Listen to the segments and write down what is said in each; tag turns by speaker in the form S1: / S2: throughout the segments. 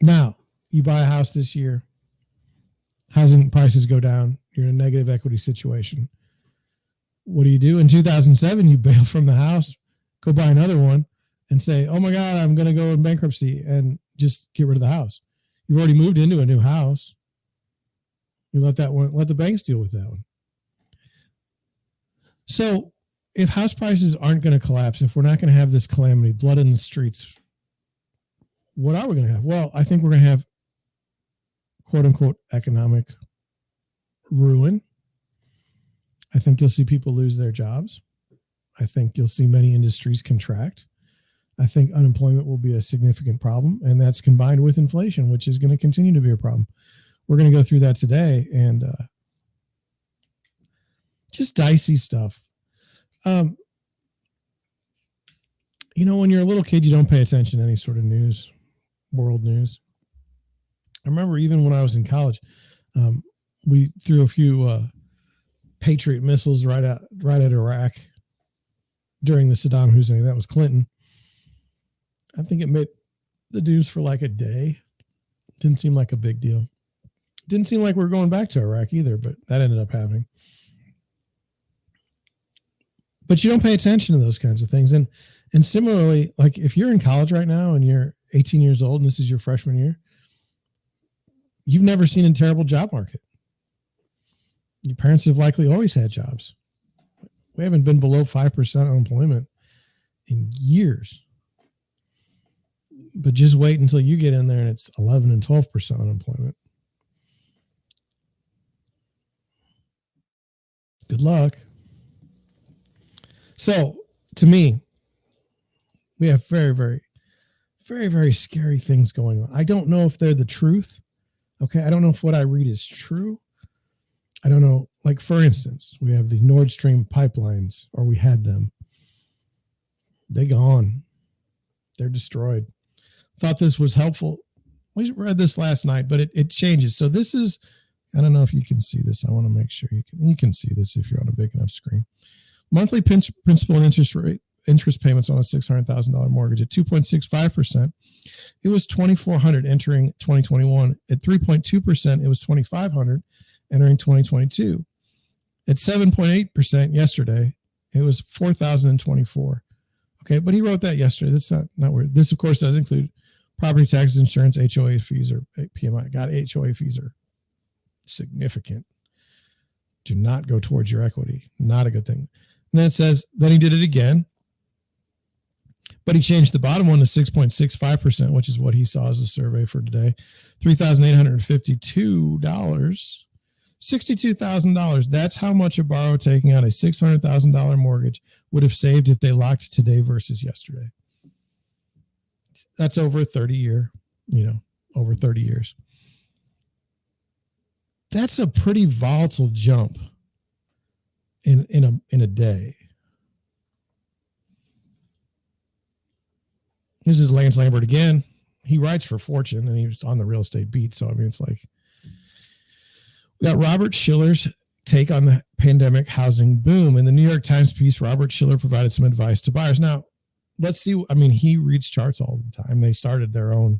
S1: Now, you buy a house this year, housing prices go down, you're in a negative equity situation. What do? In 2007, you bail from the house, go buy another one, and say, oh my God, I'm going to go in bankruptcy, and just get rid of the house. You've already moved into a new house. You let the banks deal with that one. So if house prices aren't going to collapse, if we're not going to have this calamity, blood in the streets, what are we going to have? Well, I think we're going to have quote unquote economic ruin. I think you'll see people lose their jobs. I think you'll see many industries contract. I think unemployment will be a significant problem, and that's combined with inflation, which is going to continue to be a problem. We're going to go through that today, and just dicey stuff. When you're a little kid, you don't pay attention to any sort of news, world news. I remember even when I was in college, we threw a few Patriot missiles right at Iraq during the Saddam Hussein. That was Clinton. I think it made the news for like a day. Didn't seem like a big deal. Didn't seem like we were going back to Iraq either, but that ended up happening. But you don't pay attention to those kinds of things. And similarly, like if you're in college right now and you're 18 years old and this is your freshman year, you've never seen a terrible job market. Your parents have likely always had jobs. We haven't been below 5% unemployment in years. But just wait until you get in there and it's 11 and 12% unemployment. Good luck. So, to me, we have very, very, very, very scary things going on. I don't know if they're the truth. Okay, I don't know if what I read is true. I don't know. Like, for instance, we have the Nord Stream pipelines, or we had them. They're gone. They're destroyed. Thought this was helpful. We read this last night, but it changes. So this is, I don't know if you can see this. I want to make sure you can see this if you're on a big enough screen. Monthly principal and interest payments on a $600,000 mortgage at 2.65%. It was $2,400 entering 2021. At 3.2%, it was $2,500 entering 2022. At 7.8% yesterday, it was $4,024. Okay, but he wrote that yesterday. That's not weird. This, of course, does include property taxes, insurance, HOA fees, or PMI. God, HOA fees are significant. Do not go towards your equity. Not a good thing. And then it says, then he did it again. But he changed the bottom one to 6.65%, which is what he saw as a survey for today. $3,852. $62,000. That's how much a borrower taking out a $600,000 mortgage would have saved if they locked today versus yesterday. That's over a 30-year, over 30 years. That's a pretty volatile jump in a day. This is Lance Lambert again. He writes for Fortune, and he was on the real estate beat. So, I mean, it's like, we got Robert Schiller's take on the pandemic housing boom. In the New York Times piece, Robert Schiller provided some advice to buyers. Now, let's see. I mean, he reads charts all the time. They started their own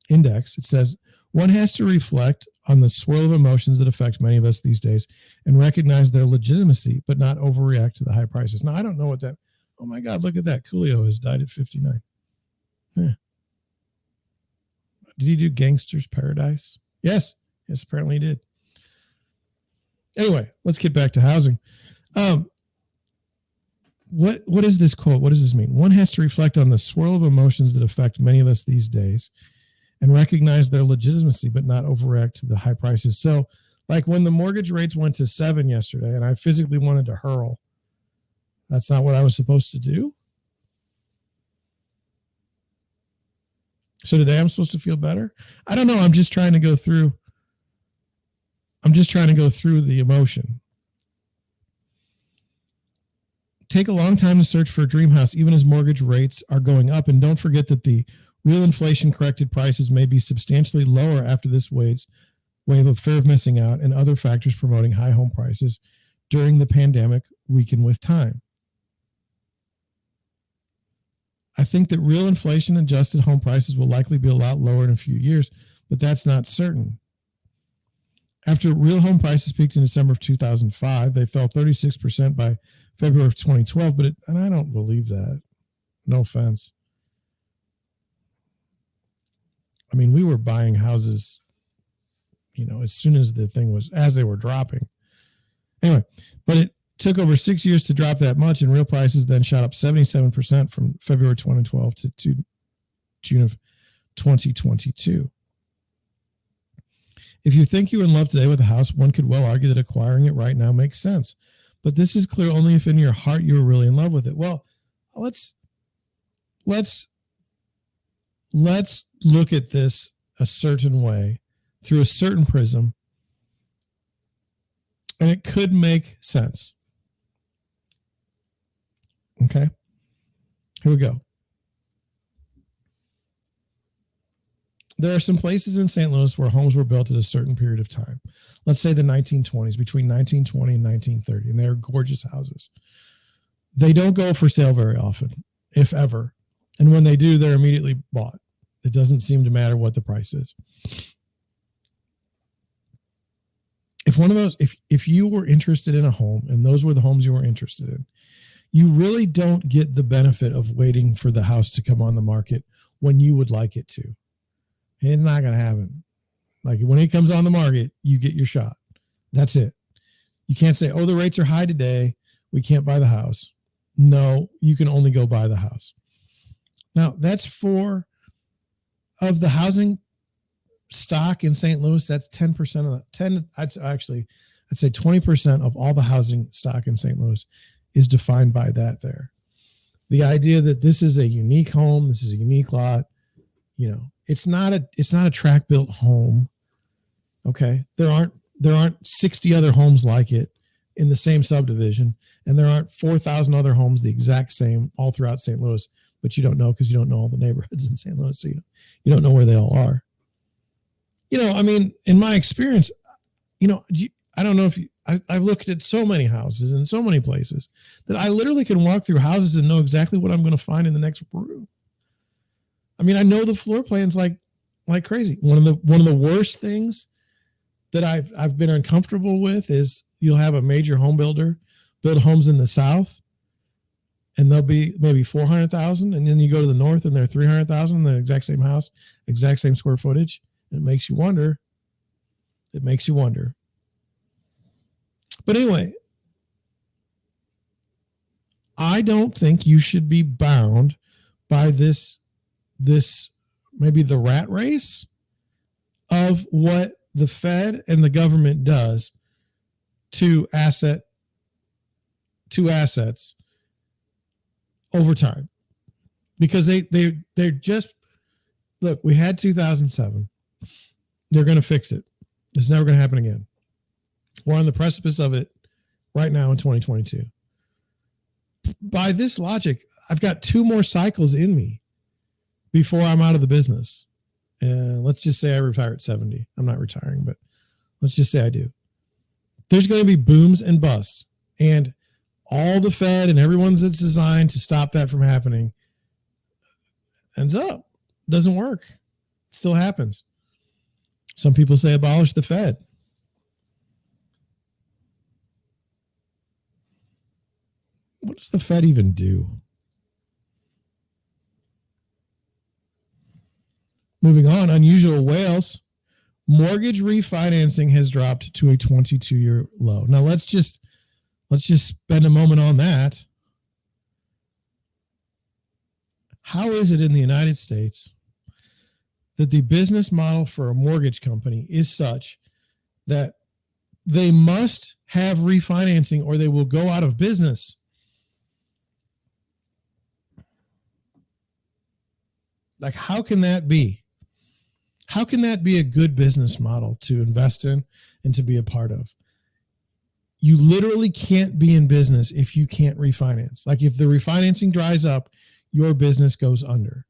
S1: index. It says, one has to reflect on the swirl of emotions that affect many of us these days and recognize their legitimacy, but not overreact to the high prices. Now, I don't know what that, oh my God, look at that. Coolio has died at 59. Yeah. Did he do Gangster's Paradise? Yes, apparently he did. Anyway, let's get back to housing. What is this quote? What does this mean? One has to reflect on the swirl of emotions that affect many of us these days and recognize their legitimacy, but not overreact to the high prices. So, like when the mortgage rates went to 7 yesterday and I physically wanted to hurl, that's not what I was supposed to do. So today I'm supposed to feel better? I don't know. I'm just trying to go through the emotion. Take a long time to search for a dream house, even as mortgage rates are going up. And don't forget that the real inflation-corrected prices may be substantially lower after this wave of fear of missing out and other factors promoting high home prices during the pandemic weaken with time. I think that real inflation adjusted home prices will likely be a lot lower in a few years, but that's not certain. After real home prices peaked in December of 2005, they fell 36% by February of 2012, and I don't believe that. No offense. I mean, we were buying houses, as soon as as they were dropping. Anyway, but it took over 6 years to drop that much, and real prices then shot up 77% from February 2012 to June of 2022. If you think you're in love today with a house, one could well argue that acquiring it right now makes sense. But this is clear only if in your heart you're really in love with it. Well, let's look at this a certain way, through a certain prism, and it could make sense. Okay, here we go. There are some places in St. Louis where homes were built at a certain period of time. Let's say the 1920s, between 1920 and 1930, and they're gorgeous houses. They don't go for sale very often, if ever. And when they do, they're immediately bought. It doesn't seem to matter what the price is. If you were interested in a home and those were the homes you were interested in, you really don't get the benefit of waiting for the house to come on the market when you would like it to. It's not going to happen. Like when it comes on the market, you get your shot. That's it. You can't say, oh, the rates are high today, we can't buy the house. No, you can only go buy the house. Now, that's of the housing stock in St. Louis, that's 10% of the I'd say 20% of all the housing stock in St. Louis is defined by that there. The idea that this is a unique home, this is a unique lot, it's not a track built home. Okay. There aren't 60 other homes like it in the same subdivision, and there aren't 4,000 other homes the exact same all throughout St. Louis, but you don't know because you don't know all the neighborhoods in St. Louis, so you don't know where they all are. In my experience, I don't know if I've looked at so many houses in so many places that I literally can walk through houses and know exactly what I'm going to find in the next room. I know the floor plans like crazy. One of the worst things that I've been uncomfortable with is you'll have a major home builder build homes in the South, and they'll be maybe 400,000, and then you go to the North and they're 300,000 in the exact same house, exact same square footage. It makes you wonder. But anyway, I don't think you should be bound by this maybe the rat race of what the Fed and the government does to assets over time, because they're just, look, we had 2007. They're going to fix it. It's never going to happen again. We're on the precipice of it right now in 2022. By this logic, I've got 2 more cycles in me before I'm out of the business. And let's just say I retire at 70. I'm not retiring, but let's just say I do. There's going to be booms and busts, and all the Fed and everyone's that's designed to stop that from happening ends up. Doesn't work. It still happens. Some people say abolish the Fed. What does the Fed even do? Moving on, unusual whales. Mortgage refinancing has dropped to a 22-year low. Now let's just spend a moment on that. How is it in the United States that the business model for a mortgage company is such that they must have refinancing or they will go out of business? Like, how can that be? How can that be a good business model to invest in and to be a part of? You literally can't be in business if you can't refinance. Like, if the refinancing dries up, your business goes under.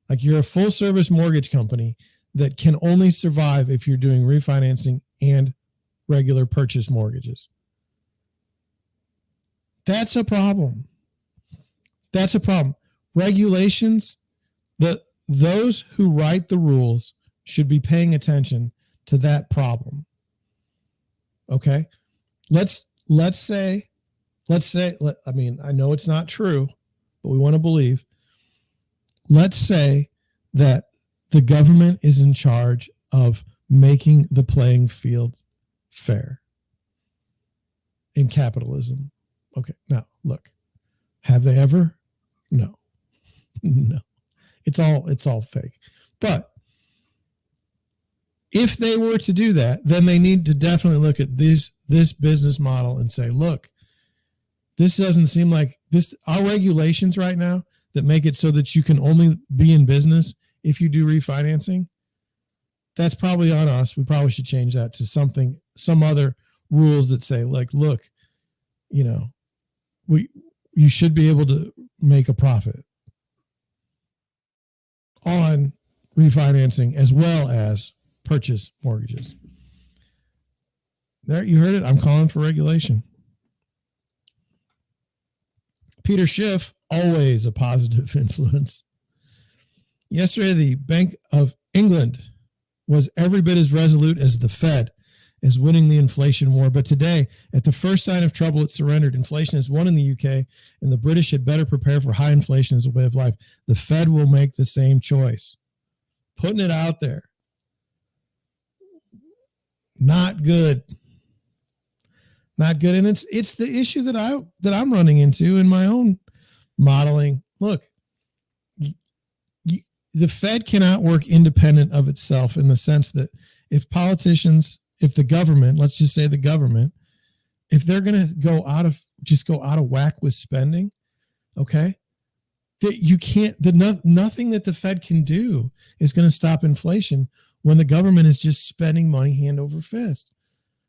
S1: Like, you're a full service mortgage company that can only survive if you're doing refinancing and regular purchase mortgages. That's a problem. That's a problem. regulations, those who write the rules should be paying attention to that problem. Okay? Let's say, I mean, I know it's not true, but we want to believe. Let's say that the government is in charge of making the playing field fair in capitalism. Okay, now look, have they ever? No. No. It's all fake. But if they were to do that, then they need to definitely look at this business model and say, look, this doesn't seem like this. Our regulations right now that make it so that you can only be in business if you do refinancing, that's probably on us. We probably should change that to some other rules that say, like, look, you know, you should be able to make a profit on refinancing as well as purchase mortgages. There, you heard it. I'm calling for regulation. Peter Schiff, always a positive influence. Yesterday, the Bank of England was every bit as resolute as the Fed is winning the inflation war. But today, at the first sign of trouble, it surrendered. Inflation has won in the UK, and the British had better prepare for high inflation as a way of life. The Fed will make the same choice. Putting it out there. Not good. Not good. And it's the issue that I'm running into in my own modeling. Look, the Fed cannot work independent of itself in the sense that if the government, let's just say the government, if they're going to go out of whack with spending, okay, that you can't, nothing that the Fed can do is going to stop inflation when the government is just spending money hand over fist.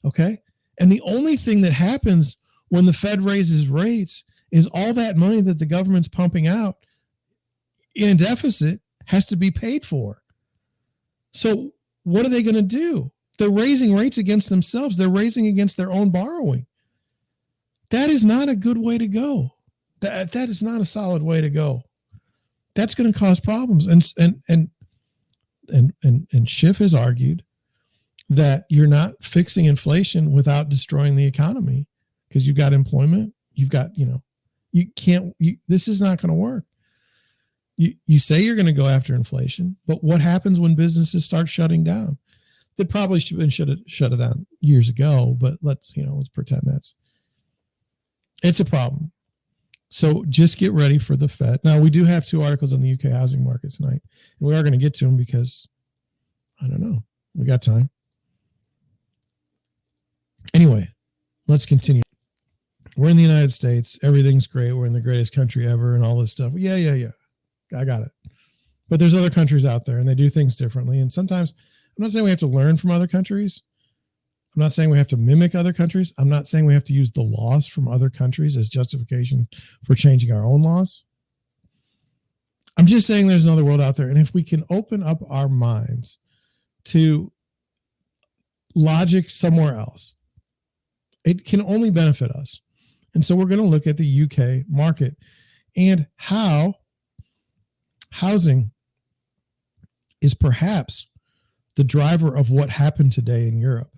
S1: Okay. And the only thing that happens when the Fed raises rates is all that money that the government's pumping out in a deficit has to be paid for. So what are they going to do? They're raising rates against themselves. They're raising against their own borrowing. That is not a good way to go. That is not a solid way to go. That's going to cause problems. And Schiff has argued that you're not fixing inflation without destroying the economy because you've got employment. You've got, this is not going to work. You say you're going to go after inflation, but what happens when businesses start shutting down? They probably should have shut it down years ago, but let's pretend it's a problem. So just get ready for the Fed. Now, we do have 2 articles on the UK housing market tonight, and we are going to get to them because, I don't know, we got time. Anyway, let's continue. We're in the United States. Everything's great. We're in the greatest country ever and all this stuff. Yeah. I got it. But there's other countries out there, and they do things differently. And sometimes, I'm not saying we have to learn from other countries. I'm not saying we have to mimic other countries. I'm not saying we have to use the laws from other countries as justification for changing our own laws. I'm just saying there's another world out there. And if we can open up our minds to logic somewhere else, it can only benefit us. And so we're going to look at the UK market and how housing is perhaps the driver of what happened today in Europe.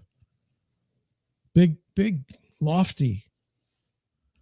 S1: Big, lofty